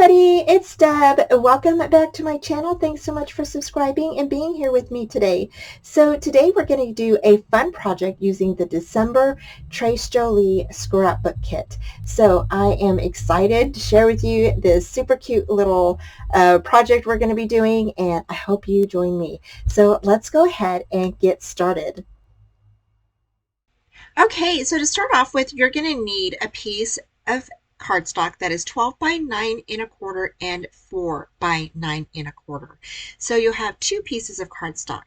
everybody, it's Deb. Welcome back to my channel. Thanks so much for subscribing and being here with me today. So today we're going to do a fun project using the December Jolie Scrapbook Kit. So I am excited to share with you this super cute little project we're going to be doing, and I hope you join me. So let's go ahead and get started. Okay, so to start off with, you're going to need a piece of cardstock that is 12 by 9 1/4 and 4 by 9 1/4. So you'll have two pieces of cardstock.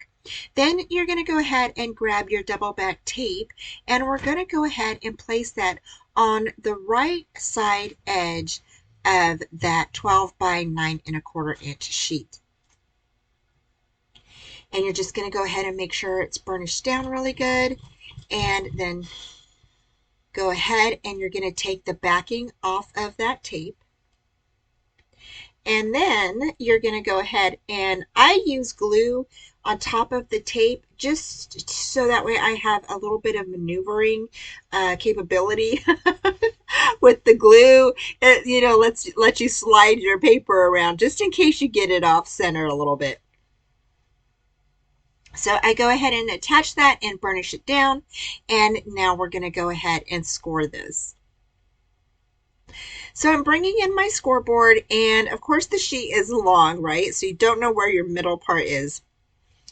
Then you're going to go ahead and grab your double back tape, and we're going to go ahead and place that on the right side edge of that 12 by 9 1/4 inch sheet. And you're just going to go ahead and make sure it's burnished down really good, and then go ahead and you're going to take the backing off of that tape. And then you're going to go ahead, and I use glue on top of the tape just so that way I have a little bit of maneuvering capability with the glue. Let you slide your paper around just in case you get it off center a little bit. So I go ahead and attach that and burnish it down, and now we're going to go ahead and score this. So I'm bringing in my scoreboard, and of course the sheet is long, right? So you don't know where your middle part is.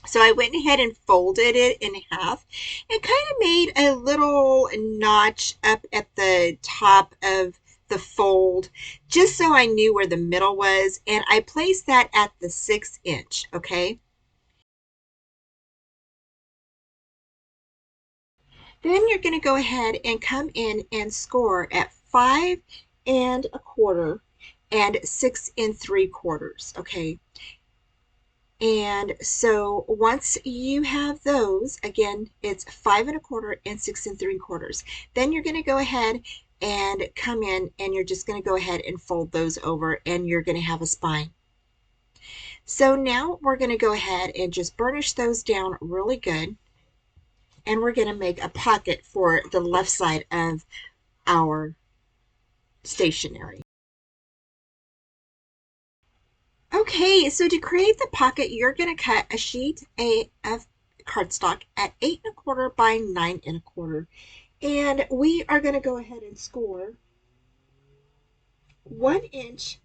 So I went ahead and folded it in half and kind of made a little notch up at the top of the fold just so I knew where the middle was, and I placed that at the 6 inch, okay? Then you're going to go ahead and come in and score at 5 1/4 and 6 3/4, okay? And so once you have those, again, it's 5 1/4 and 6 3/4. Then you're going to go ahead and come in, and you're just going to go ahead and fold those over, and you're going to have a spine. So now we're going to go ahead and just burnish those down really good. And we're going to make a pocket for the left side of our stationery. Okay, so to create the pocket, you're going to cut a sheet of cardstock at 8 1/4 by 9 1/4. And we are going to go ahead and score 1 inch,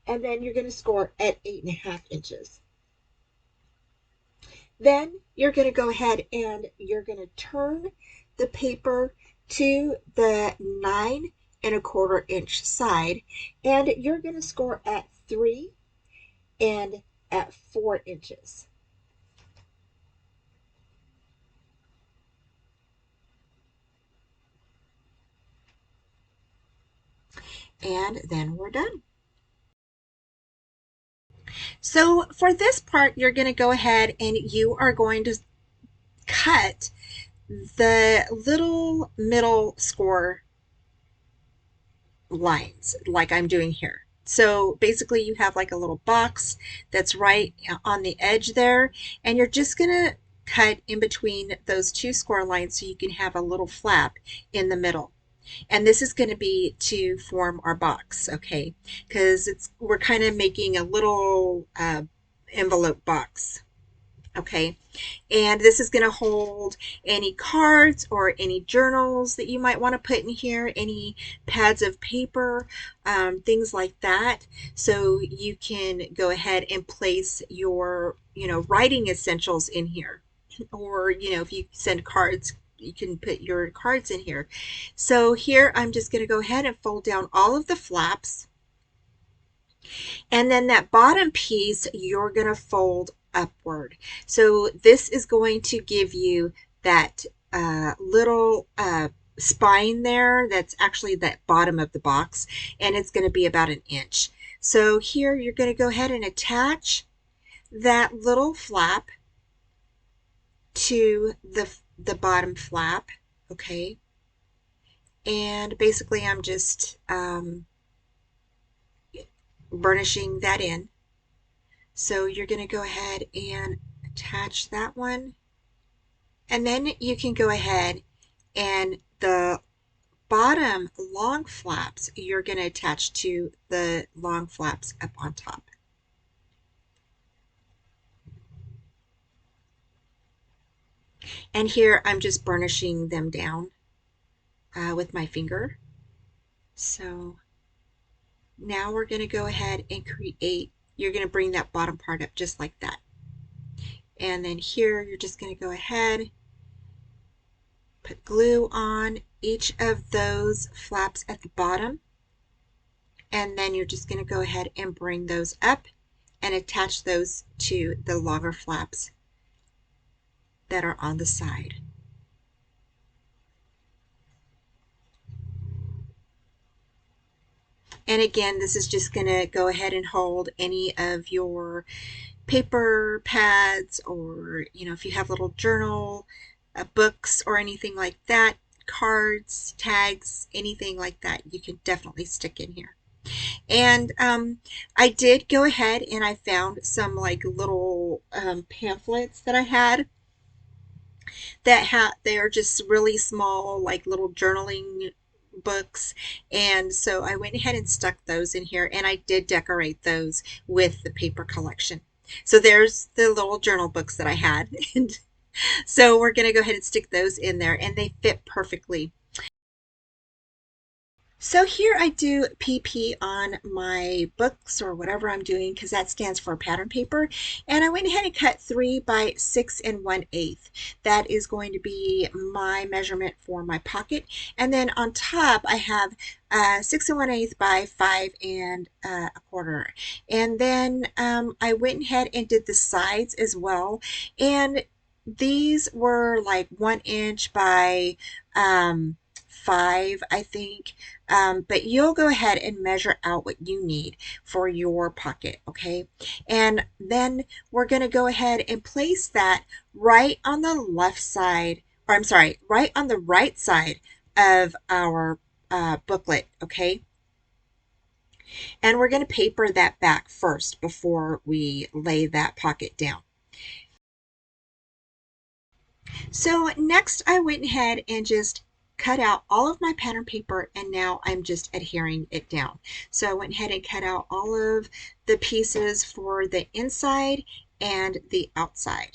and then you're going to score at 8.5 inches. Then you're going to go ahead and you're going to turn the paper to the 9 1/4 inch side, and you're going to score at 3 and at 4 inches. And then we're done. So for this part, you're going to go ahead and you are going to cut the little middle score lines like I'm doing here. So basically you have like a little box that's right on the edge there, and you're just going to cut in between those two score lines so you can have a little flap in the middle. And this is going to be to form our box, okay? Because we're kind of making a little envelope box. Okay, and this is going to hold any cards or any journals that you might want to put in here, any pads of paper, things like that. So you can go ahead and place your, writing essentials in here. Or, if you send cards, you can put your cards in here. So here I'm just going to go ahead and fold down all of the flaps. And then that bottom piece, you're going to fold upward. So this is going to give you that little spine there. That's actually that bottom of the box, and it's going to be about 1 inch. So here you're going to go ahead and attach that little flap to the bottom flap, okay? And basically I'm just burnishing that in. So you're going to go ahead and attach that one, and then you can go ahead and the bottom long flaps, you're going to attach to the long flaps up on top. And here I'm just burnishing them down with my finger. So now we're going to go ahead and create, you're going to bring that bottom part up just like that. And then here you're just going to go ahead, put glue on each of those flaps at the bottom. And then you're just going to go ahead and bring those up and attach those to the longer flaps that are on the side. And again, this is just going to go ahead and hold any of your paper pads, or if you have little journal books or anything like that, cards, tags, anything like that, you can definitely stick in here. And I did go ahead and I found some like little pamphlets that I had that they are just really small, like little journaling books. And so I went ahead and stuck those in here, and I did decorate those with the paper collection. So there's the little journal books that I had. And so we're going to go ahead and stick those in there, and they fit perfectly. So here I do PP on my books or whatever I'm doing, because that stands for pattern paper. And I went ahead and cut 3 by 6 1/8. That is going to be my measurement for my pocket. And then on top I have 6 1/8 by 5 1/4. And then I went ahead and did the sides as well. And these were like 1 inch by 5, I think. But you'll go ahead and measure out what you need for your pocket, okay? And then we're going to go ahead and place that right on the left side, or I'm sorry, right on the right side of our booklet, okay? And we're going to paper that back first before we lay that pocket down. So next I went ahead and just cut out all of my pattern paper, and now I'm just adhering it down. So I went ahead and cut out all of the pieces for the inside and the outside.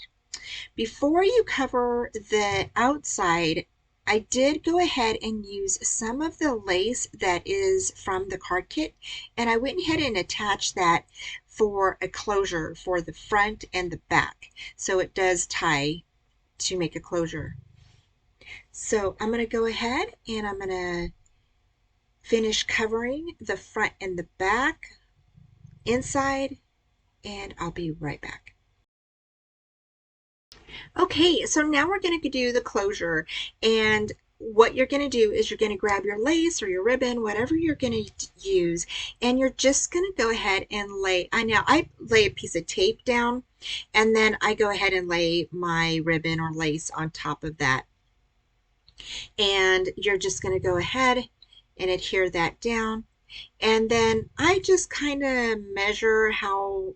Before you cover the outside, I did go ahead and use some of the lace that is from the card kit, and I went ahead and attached that for a closure for the front and the back. So it does tie to make a closure. So I'm going to go ahead and I'm going to finish covering the front and the back, inside, and I'll be right back. Okay, so now we're going to do the closure, and what you're going to do is you're going to grab your lace or your ribbon, whatever you're going to use, and you're just going to go ahead and lay, I lay a piece of tape down, and then I go ahead and lay my ribbon or lace on top of that. And you're just going to go ahead and adhere that down. And then I just kind of measure how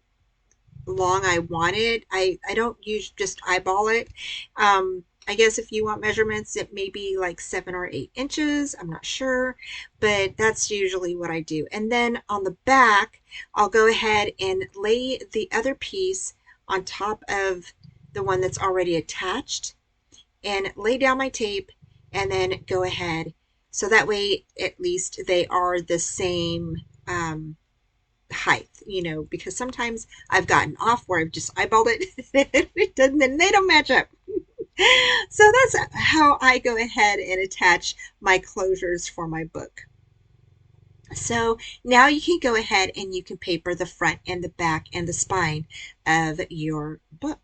long I want it. I don't just eyeball it. I guess if you want measurements, it may be like 7 or 8 inches. I'm not sure, but that's usually what I do. And then on the back, I'll go ahead and lay the other piece on top of the one that's already attached and lay down my tape, and then go ahead. So that way, at least they are the same height, because sometimes I've gotten off where I've just eyeballed it and then they don't match up. So that's how I go ahead and attach my closures for my book. So now you can go ahead and you can paper the front and the back and the spine of your book.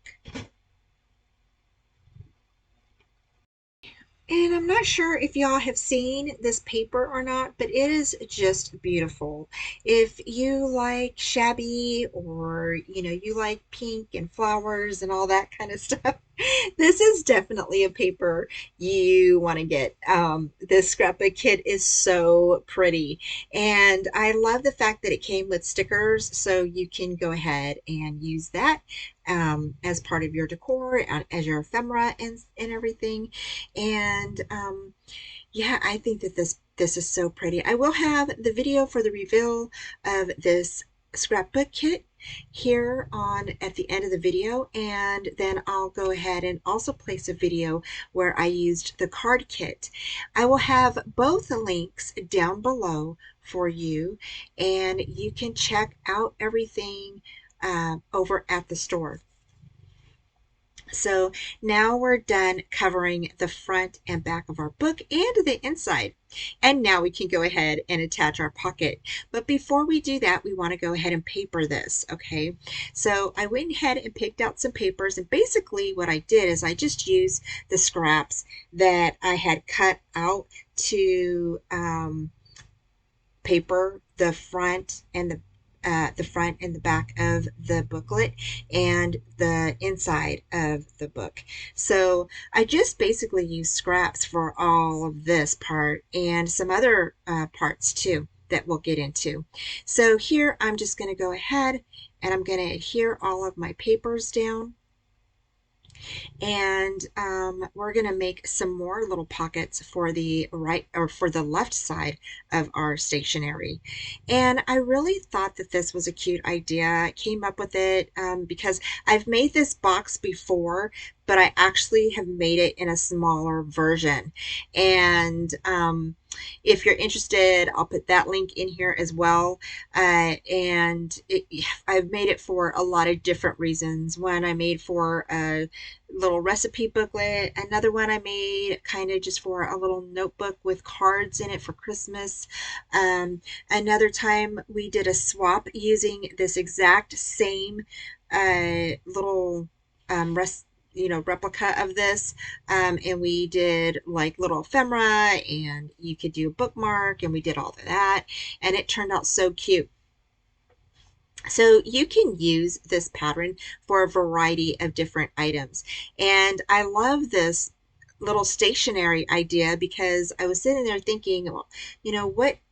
And I'm not sure if y'all have seen this paper or not, but it is just beautiful. If you like shabby, or you like pink and flowers and all that kind of stuff, this is definitely a paper you want to get. This scrapbook kit is so pretty, and I love the fact that it came with stickers, so you can go ahead and use that as part of your decor, as your ephemera and everything. And yeah, I think that this This is so pretty. I will have the video for the reveal of this scrapbook kit here on at the end of the video, and then I'll go ahead and also place a video where I used the card kit. I will have both links down below for you, and you can check out everything over at the store. So now we're done covering the front and back of our book and the inside. And now we can go ahead and attach our pocket. But before we do that, we want to go ahead and paper this, okay? So I went ahead and picked out some papers, and basically what I did is I just used the scraps that I had cut out to paper the front and the back of the booklet and the inside of the book. So I just basically use scraps for all of this part and some other parts too that we'll get into. So here I'm just going to go ahead and I'm going to adhere all of my papers down. And we're going to make some more little pockets for the right or for the left side of our stationery. And I really thought that this was a cute idea. I came up with it because I've made this box before, but I actually have made it in a smaller version. And if you're interested, I'll put that link in here as well. I've made it for a lot of different reasons. One I made for a little recipe booklet. Another one I made kind of just for a little notebook with cards in it for Christmas. Another time we did a swap using this exact same little replica of this, and we did like little ephemera, and you could do a bookmark, and we did all of that, and it turned out so cute. So you can use this pattern for a variety of different items. And I love this little stationery idea because I was sitting there thinking, well,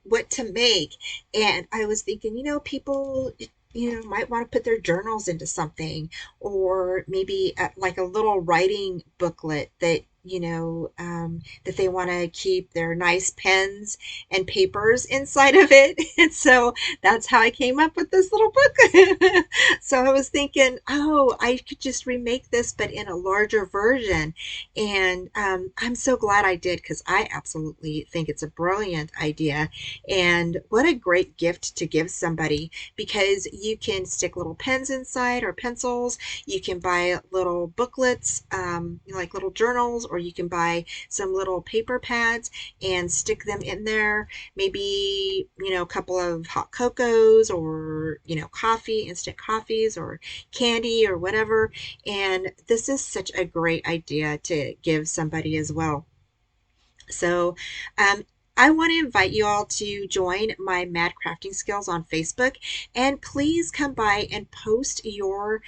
what to make. And I was thinking, people might want to put their journals into something, or maybe like a little writing booklet that that they want to keep their nice pens and papers inside of it. And so that's how I came up with this little book. So I was thinking, oh, I could just remake this, but in a larger version. And I'm so glad I did, because I absolutely think it's a brilliant idea. And what a great gift to give somebody, because you can stick little pens inside or pencils. You can buy little booklets, like little journals, or you can buy some little paper pads and stick them in there. Maybe, a couple of hot cocos, or, coffee, instant coffees, or candy, or whatever. And this is such a great idea to give somebody as well. So, I want to invite you all to join my Mad Crafting Skills on Facebook, and please come by and post your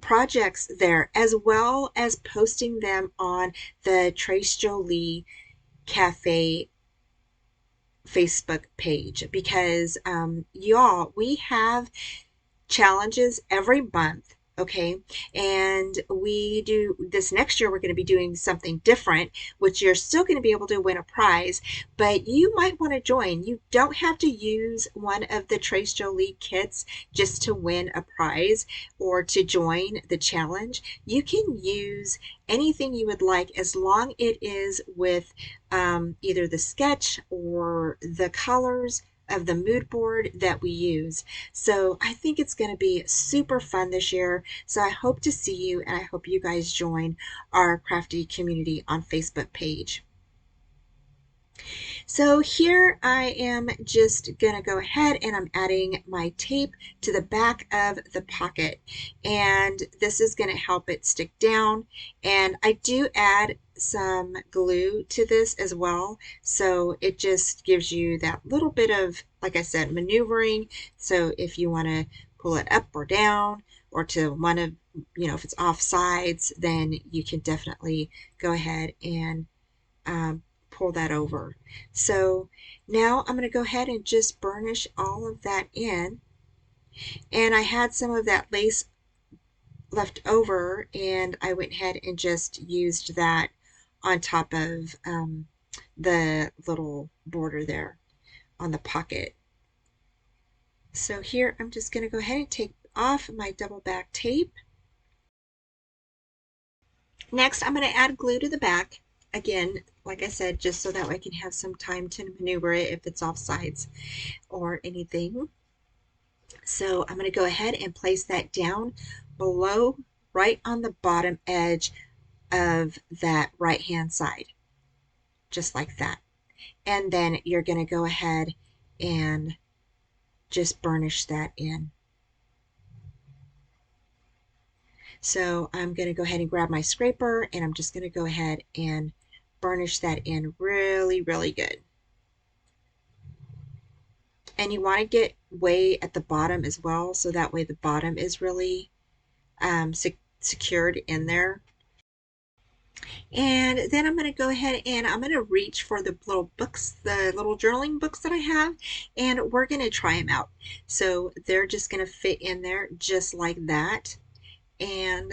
projects there, as well as posting them on the Trace Jolie Cafe Facebook page, because y'all, we have challenges every month. Okay, and we do this next year. We're going to be doing something different, which you're still going to be able to win a prize, but you might want to join. You don't have to use one of the Trace Jolie kits just to win a prize or to join the challenge. You can use anything you would like, as long it is with either the sketch or the colors of the mood board that we use. So I think it's going to be super fun this year. So I hope to see you, and I hope you guys join our crafty community on Facebook page. So here I am just going to go ahead and I'm adding my tape to the back of the pocket, and this is going to help it stick down. And I do add some glue to this as well, so it just gives you that little bit of, like I said, maneuvering. So if you want to pull it up or down, or to want to, if it's off sides, then you can definitely go ahead and pull that over. So now I'm going to go ahead and just burnish all of that in. And I had some of that lace left over, and I went ahead and just used that on top of the little border there on the pocket. So here I'm just going to go ahead and take off my double back tape. Next, I'm going to add glue to the back. Again, like I said, just so that way I can have some time to maneuver it if it's off sides or anything. So I'm going to go ahead and place that down below, right on the bottom edge of that right hand side, just like that. And then you're going to go ahead and just burnish that in. So I'm going to go ahead and grab my scraper, and I'm just going to go ahead and burnish that in really, really good. And you want to get way at the bottom as well, so that way the bottom is really secured in there. And then I'm going to go ahead and I'm going to reach for the little books, the little journaling books that I have, and we're going to try them out. So they're just going to fit in there just like that. And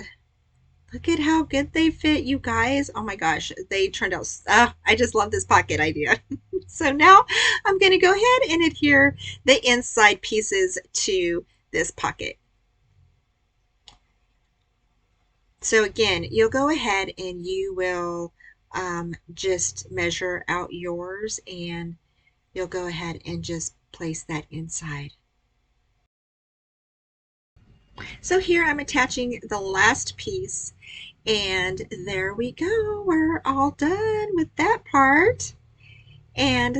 look at how good they fit, you guys. Oh my gosh, they turned out, I just love this pocket idea. So now I'm going to go ahead and adhere the inside pieces to this pocket. So again, you'll go ahead and you will just measure out yours, and you'll go ahead and just place that inside. So here I'm attaching the last piece, and there we go. We're all done with that part. And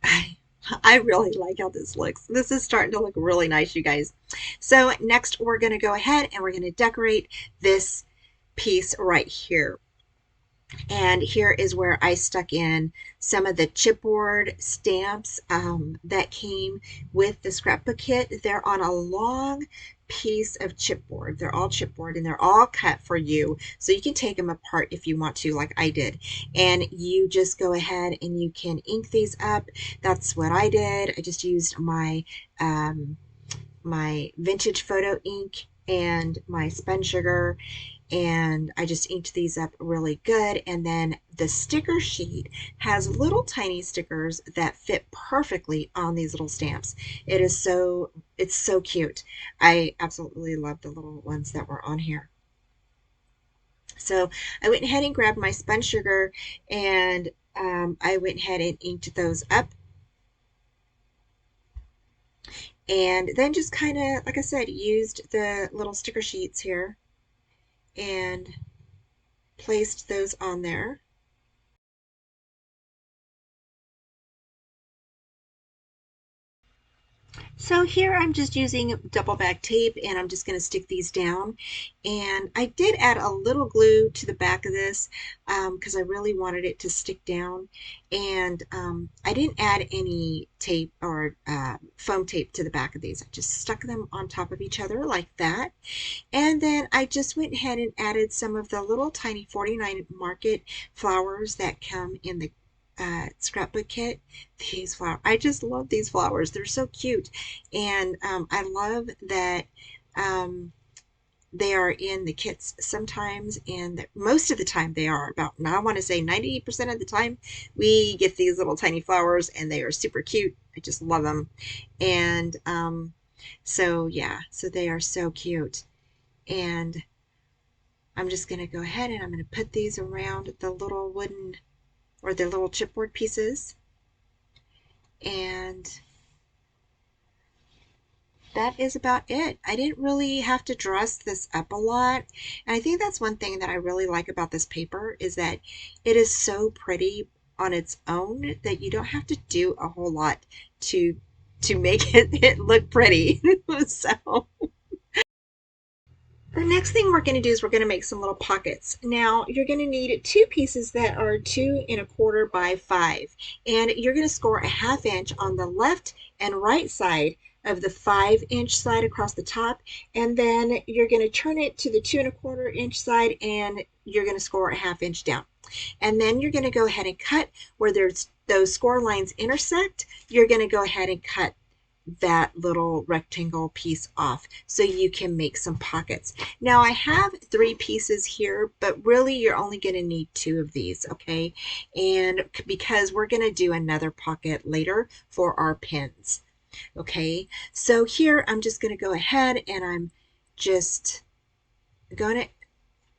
I really like how this looks. This is starting to look really nice, you guys. So next we're going to go ahead and we're going to decorate this piece right here. And here is where I stuck in some of the chipboard stamps that came with the scrapbook kit. They're on a long piece of chipboard. They're all chipboard and they're all cut for you. So you can take them apart if you want to, like I did. And you just go ahead and you can ink these up. That's what I did. I just used my my vintage photo ink and my spun sugar, and I just inked these up really good. And then the sticker sheet has little tiny stickers that fit perfectly on these little stamps. It's so cute. I absolutely love the little ones that were on here. So I went ahead and grabbed my spun sugar, and I went ahead and inked those up. And then just kind of, like I said, used the little sticker sheets here and placed those on there. So here I'm just using double back tape, and I'm just going to stick these down. And I did add a little glue to the back of this because I really wanted it to stick down. And I didn't add any tape or foam tape to the back of these. I just stuck them on top of each other like that. And then I just went ahead and added some of the little tiny 49 Market flowers that come in the scrapbook kit. These flowers, I just love these flowers. They're so cute. And I love that they are in the kits sometimes, and most of the time they are. About, I want to say 90% of the time we get these little tiny flowers, and they are super cute. I just love them. And so yeah, so they are so cute. And I'm just going to go ahead and I'm going to put these around the little wooden or the little chipboard pieces. And that is about it. I didn't really have to dress this up a lot. And I think that's one thing that I really like about this paper is that it is so pretty on its own that you don't have to do a whole lot to make it look pretty. So the next thing we're going to do is we're going to make some little pockets. Now you're going to need two pieces that are 2¼ by 5, and you're going to score a 1/2 inch on the left and right side of the 5-inch side across the top, and then you're going to turn it to the 2¼ inch side, and you're going to score a 1/2 inch down. And then you're going to go ahead and cut where there's those score lines intersect. You're going to go ahead and cut that little rectangle piece off so you can make some pockets. Now I have 3 pieces here, but really you're only going to need 2 of these, okay? And because we're going to do another pocket later for our pins, okay? So here I'm just going to go ahead and I'm just going to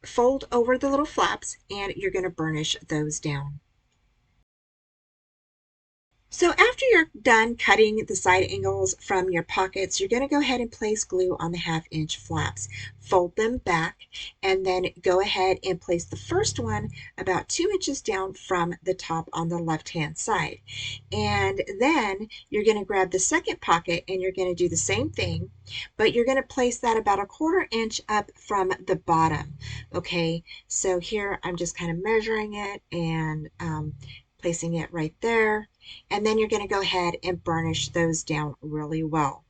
fold over the little flaps and you're going to burnish those down. So after you're done cutting the side angles from your pockets, you're going to go ahead and place glue on the 1/2 inch flaps. Fold them back and then go ahead and place the first one about 2 inches down from the top on the left hand side. And then you're going to grab the second pocket and you're going to do the same thing, but you're going to place that about 1/4 inch up from the bottom. Okay, so here I'm just kind of measuring it and placing it right there. And then you're going to go ahead and burnish those down really well.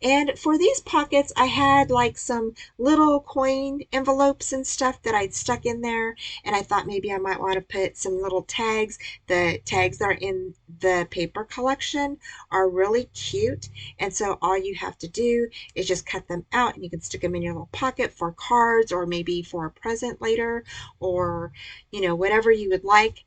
And for these pockets, I had like some little coin envelopes and stuff that I'd stuck in there. And I thought maybe I might want to put some little tags. The tags that are in the paper collection are really cute. And so all you have to do is just cut them out and you can stick them in your little pocket for cards or maybe for a present later or, whatever you would like.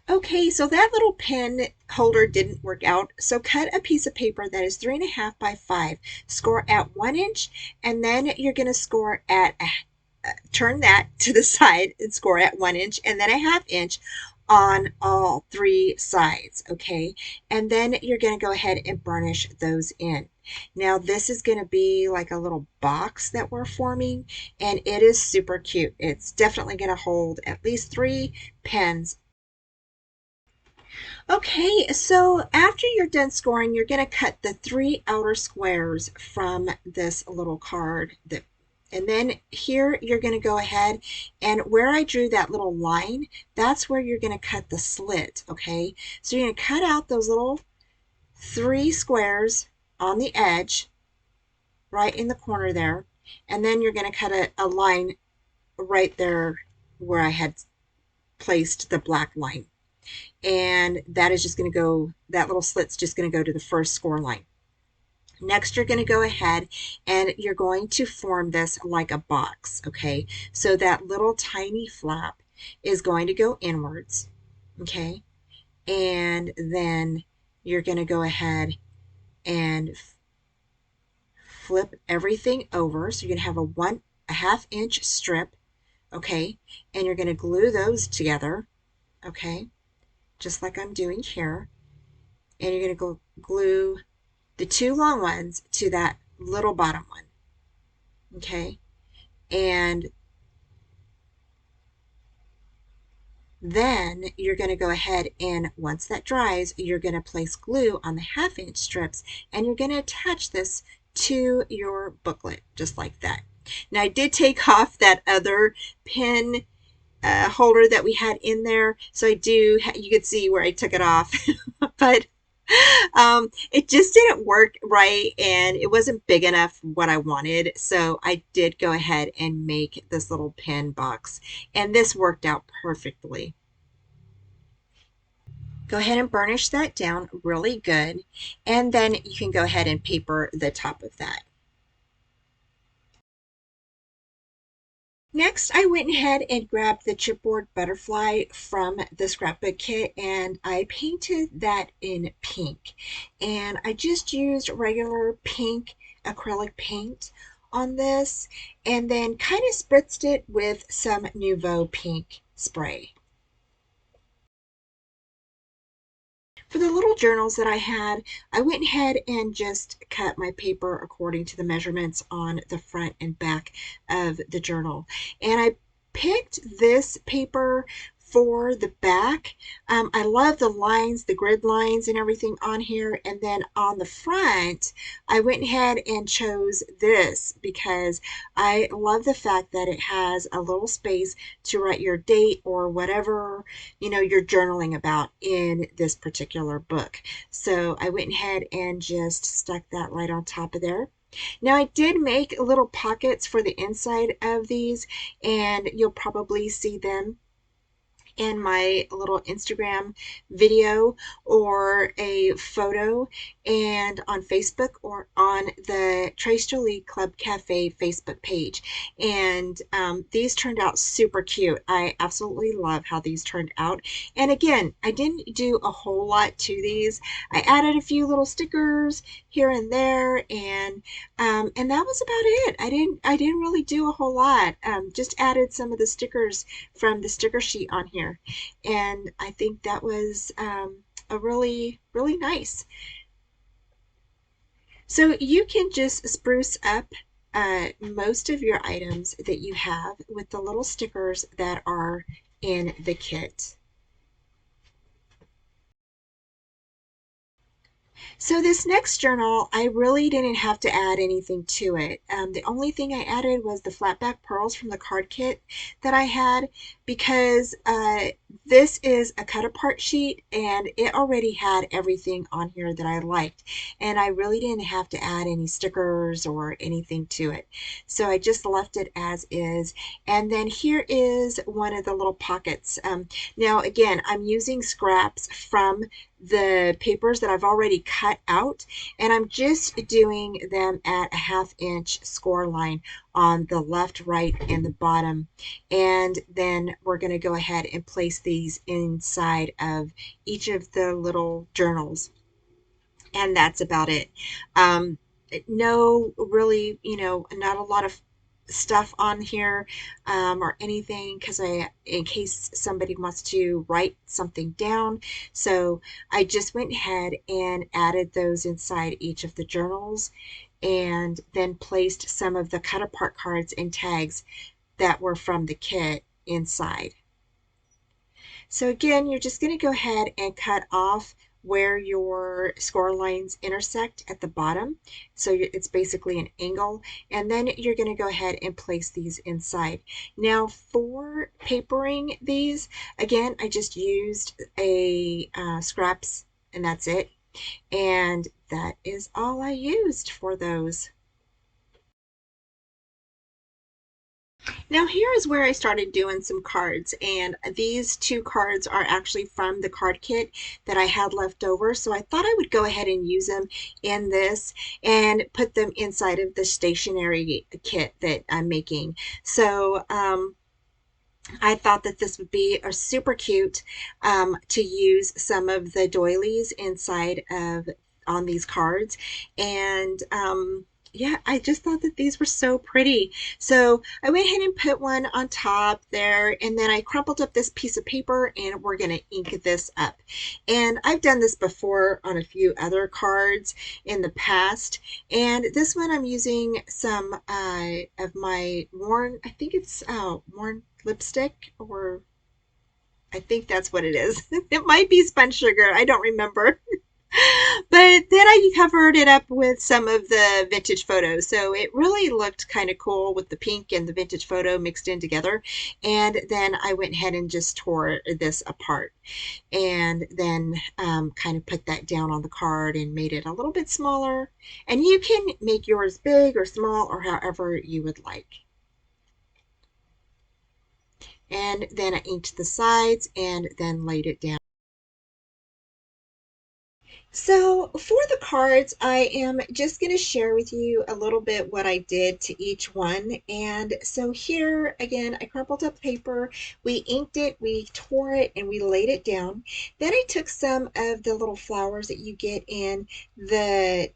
Okay, so that little pen holder didn't work out. So cut a piece of paper that is 3.5 by 5. Score at 1 inch, and then you're going to score at, turn that to the side and score at 1 inch, and then 1/2 inch on all 3 sides, okay? And then you're going to go ahead and burnish those in. Now this is going to be like a little box that we're forming, and it is super cute. It's definitely going to hold at least 3 pens. Okay, so after you're done scoring, you're going to cut the 3 outer squares from this little card. And then here you're going to go ahead and where I drew that little line, that's where you're going to cut the slit, okay? So you're going to cut out those little 3 squares on the edge, right in the corner there, and then you're going to cut a line right there where I had placed the black line. And that is just going to go, that little slit's just going to go to the first score line. Next, you're going to go ahead and you're going to form this like a box, okay? So that little tiny flap is going to go inwards, okay? And then you're going to go ahead and flip everything over. So you're going to have a 1/2 inch strip, okay? And you're going to glue those together, okay? Just like I'm doing here. And you're going to glue the 2 long ones to that little bottom one, okay? And then you're going to go ahead and once that dries, you're going to place glue on the 1/2 inch strips and you're going to attach this to your booklet just like that. Now I did take off that other pin holder that we had in there, so you could see where I took it off, but it just didn't work right and it wasn't big enough what I wanted. So I did go ahead and make this little pin box and this worked out perfectly. Go ahead and burnish that down really good and then you can go ahead and paper the top of that. Next, I went ahead and grabbed the chipboard butterfly from the scrapbook kit and I painted that in pink. And I just used regular pink acrylic paint on this and then kind of spritzed it with some Nouveau pink spray. For the little journals that I had, I went ahead and just cut my paper according to the measurements on the front and back of the journal. And I picked this paper for the back. I love the lines, the grid lines and everything on here. And then on the front, I went ahead and chose this because I love the fact that it has a little space to write your date or whatever you're journaling about in this particular book. So I went ahead and just stuck that right on top of there. Now I did make little pockets for the inside of these and you'll probably see them in my little Instagram video or a photo and on Facebook or on the Trace Jolie Club Cafe Facebook page. And these turned out super cute. I absolutely love how these turned out. And again, I didn't do a whole lot to these. I added a few little stickers here and there, and that was about it. I didn't really do a whole lot. Just added some of the stickers from the sticker sheet on here, and I think that was a really nice. So you can just spruce up most of your items that you have with the little stickers that are in the kit. So this next journal, I really didn't have to add anything to it. The only thing I added was the flat back pearls from the card kit that I had, because this is a cut apart sheet and it already had everything on here that I liked. And I really didn't have to add any stickers or anything to it. So I just left it as is. And then here is one of the little pockets. Now again, I'm using scraps from the papers that I've already cut out, and I'm just doing them at a 1/2 inch score line on the left, right, and the bottom. And then we're going to go ahead and place these inside of each of the little journals, and that's about it. Um, no, really, not a lot of stuff on here or anything, because in case somebody wants to write something down. So I just went ahead and added those inside each of the journals, and then placed some of the cut apart cards and tags that were from the kit inside. So again, you're just going to go ahead and cut off where your score lines intersect at the bottom. So it's basically an angle. And then you're going to go ahead and place these inside. Now for papering these, again, I just used a scraps, and that's it. And that is all I used for those. Now here is where I started doing some cards, and these two cards are actually from the card kit that I had left over, so I thought I would go ahead and use them in this and put them inside of the stationery kit that I'm making. So I thought that this would be a super cute to use some of the doilies inside of on these cards. And yeah, I just thought that these were so pretty. So I went ahead and put one on top there, and then I crumpled up this piece of paper, and we're going to ink this up. And I've done this before on a few other cards in the past, and this one I'm using some of my worn, I think it's worn lipstick, or I think that's what it is. It might be spun sugar. I don't remember. But then I covered it up with some of the vintage photos. So it really looked kind of cool with the pink and the vintage photo mixed in together. And then I went ahead and just tore this apart, and then kind of put that down on the card and made it a little bit smaller. And you can make yours big or small or however you would like. And then I inked the sides and then laid it down. So for the cards, I am just going to share with you a little bit what I did to each one. And so here, again, I crumpled up paper, we inked it, we tore it, and we laid it down. Then I took some of the little flowers that you get in the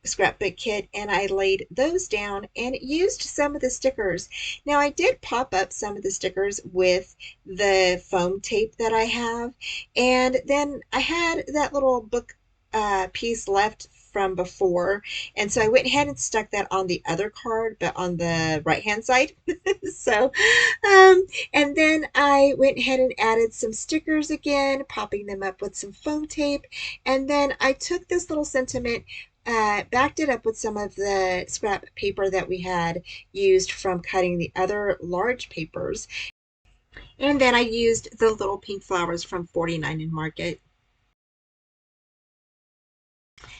scrapbook kit, and I laid those down and used some of the stickers. Now I did pop up some of the stickers with the foam tape that I have, and then I had that little book piece left from before, and so I went ahead and stuck that on the other card, but on the right hand side. So and then I went ahead and added some stickers again, popping them up with some foam tape, and then I took this little sentiment, backed it up with some of the scrap paper that we had used from cutting the other large papers, and then I used the little pink flowers from 49 in Market.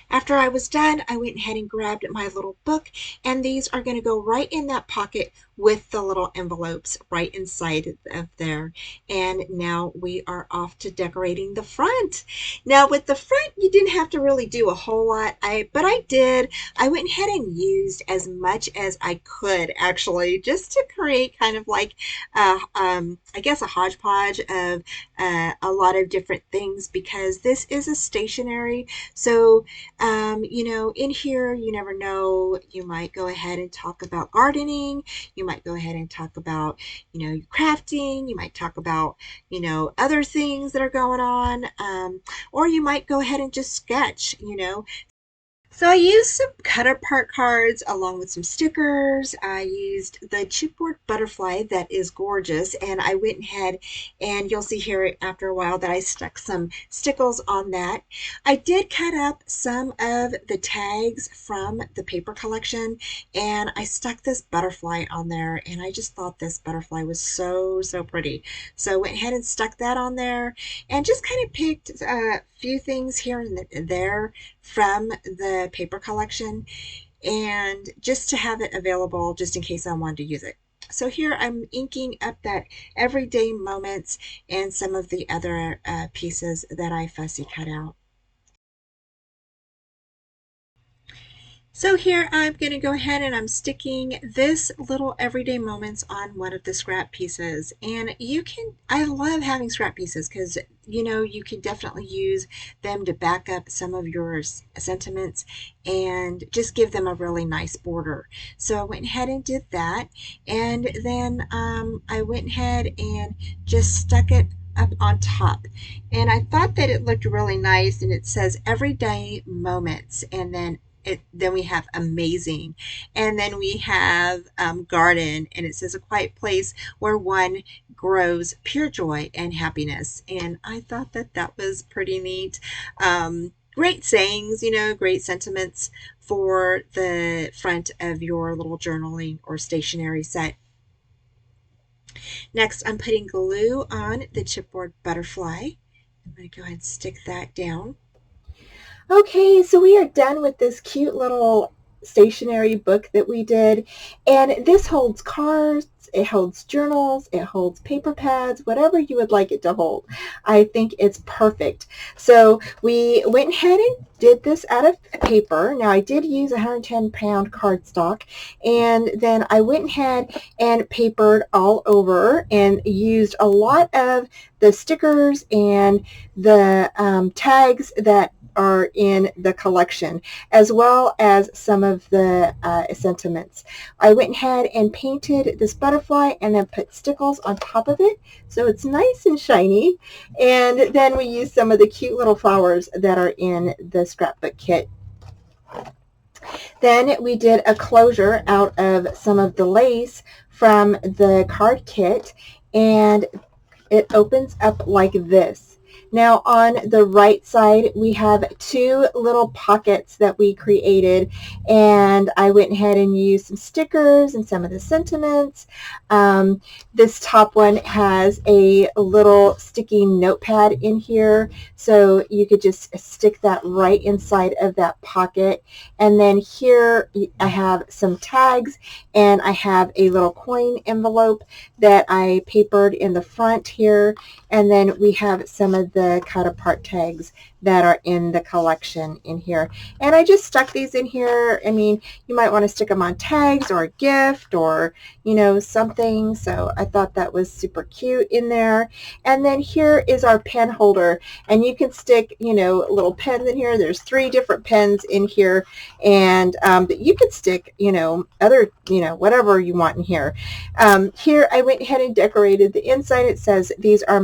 After I was done, I went ahead and grabbed my little book, and these are going to go right in that pocket with the little envelopes right inside of there. And now we are off to decorating the front. Now with the front, you didn't have to really do a whole lot, but I did. I went ahead and used as much as I could actually, just to create kind of like, I guess a hodgepodge of a lot of different things, because this is a stationery. So in here, you never know. You might go ahead and talk about gardening. You might go ahead and talk about, crafting. You might talk about, other things that are going on. Or you might go ahead and just sketch. So I used some cut apart cards along with some stickers. I used the chipboard butterfly that is gorgeous, and I went ahead and you'll see here after a while that I stuck some stickles on that. I did cut up some of the tags from the paper collection, and I stuck this butterfly on there, and I just thought this butterfly was so, so pretty. So I went ahead and stuck that on there, and just kind of picked a few things here and there from the paper collection, and just to have it available just in case I wanted to use it. So here I'm inking up that everyday moments and some of the other pieces that I fussy cut out. So here I'm going to go ahead and I'm sticking this little everyday moments on one of the scrap pieces. And I love having scrap pieces because, you can definitely use them to back up some of your sentiments and just give them a really nice border. So I went ahead and did that. And then I went ahead and just stuck it up on top. And I thought that it looked really nice, and it says everyday moments, and then we have amazing, and then we have garden, and it says a quiet place where one grows pure joy and happiness. And I thought that that was pretty neat. Great sayings, great sentiments for the front of your little journaling or stationery set. Next, I'm putting glue on the chipboard butterfly. I'm going to go ahead and stick that down. Okay, so we are done with this cute little stationery book that we did. And this holds cards, it holds journals, it holds paper pads, whatever you would like it to hold. I think it's perfect. So we went ahead and did this out of paper. Now I did use 110-pound cardstock, and then I went ahead and papered all over and used a lot of the stickers and the tags that are in the collection, as well as some of the sentiments. I went ahead and painted this butterfly and then put stickles on top of it so it's nice and shiny. And then we used some of the cute little flowers that are in the scrapbook kit. Then we did a closure out of some of the lace from the card kit, and it opens up like this. Now on the right side, we have two little pockets that we created, and I went ahead and used some stickers and some of the sentiments. This top one has a little sticky notepad in here, so you could just stick that right inside of that pocket. And then here I have some tags, and I have a little coin envelope that I papered in the front here, and then we have some of the cut apart tags that are in the collection in here. And I just stuck these in here. I mean, you might want to stick them on tags or a gift or, something. So I thought that was super cute in there. And then here is our pen holder, and you can stick, little pens in here. There's 3 different pens in here, and you could stick, other, whatever you want in here. Here I went ahead and decorated the inside. It says, these are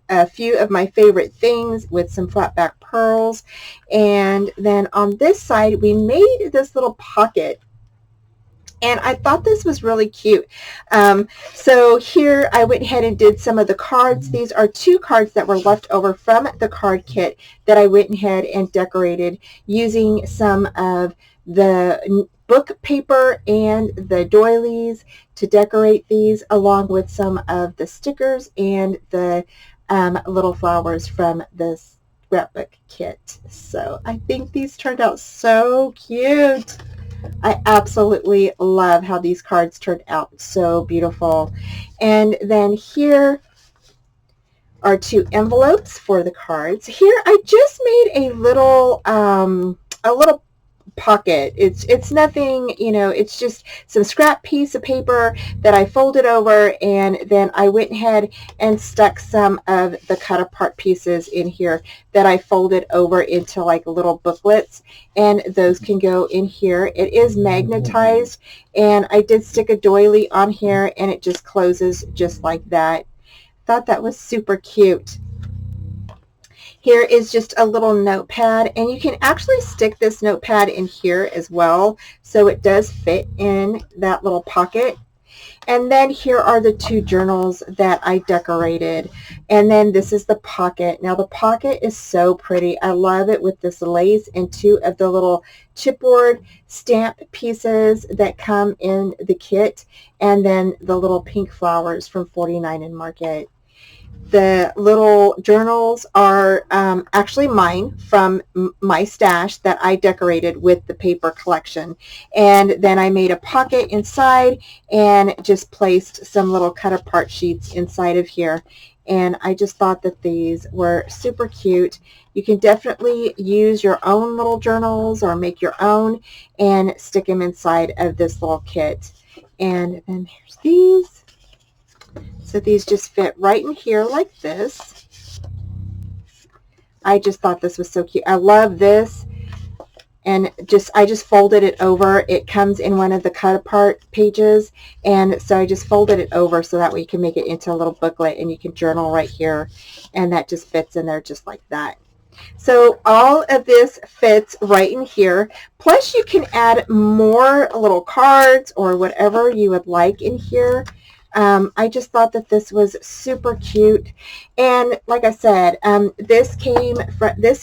a few of my favorite things, with some flat back pearls. And then on this side, we made this little pocket, and I thought this was really cute. So here I went ahead and did some of the cards. These are 2 cards that were left over from the card kit that I went ahead and decorated using some of the book paper and the doilies to decorate these, along with some of the stickers and the little flowers from this Scrapbook Kit. So I think these turned out so cute. I absolutely love how these cards turned out. So beautiful. And then here are two envelopes for the cards. Here I just made a little pocket. It's nothing, it's just some scrap piece of paper that I folded over, and then I went ahead and stuck some of the cut apart pieces in here that I folded over into like little booklets, and those can go in here. It is magnetized, and I did stick a doily on here, and it just closes just like that. Thought that was super cute. Here is just a little notepad, and you can actually stick this notepad in here as well, so it does fit in that little pocket. And then here are the two journals that I decorated. And then this is the pocket. Now the pocket is so pretty. I love it with this lace and two of the little chipboard stamp pieces that come in the kit, and then the little pink flowers from 49 and Market. The little journals are actually mine from my stash that I decorated with the paper collection. And then I made a pocket inside and just placed some little cut apart sheets inside of here. And I just thought that these were super cute. You can definitely use your own little journals or make your own and stick them inside of this little kit. And then here's these. So these just fit right in here like this. I just thought this was so cute. I love this. And I just folded it over. It comes in one of the cut apart pages. And so I just folded it over so that way you can make it into a little booklet and you can journal right here. And that just fits in there just like that. So all of this fits right in here. Plus you can add more little cards or whatever you would like in here. I just thought that this was super cute. And like I said, this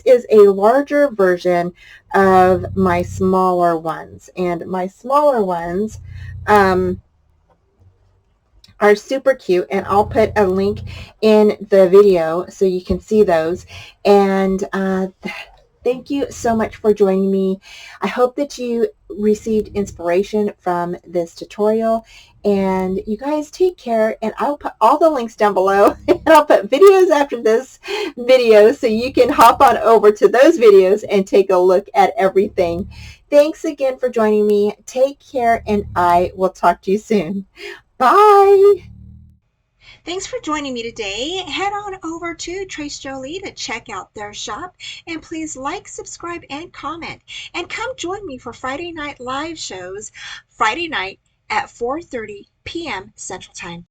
is a larger version of my smaller ones. And my smaller ones are super cute, and I'll put a link in the video so you can see those. And thank you so much for joining me. I hope that you received inspiration from this tutorial, and you guys take care, and I'll put all the links down below and I'll put videos after this video so you can hop on over to those videos and take a look at everything. Thanks again for joining me. Take care, and I will talk to you soon. Bye. Thanks for joining me today. Head on over to Trace Jolie to check out their shop, and please like, subscribe, and comment. And come join me for Friday night live shows, Friday night at 4:30 p.m. Central Time.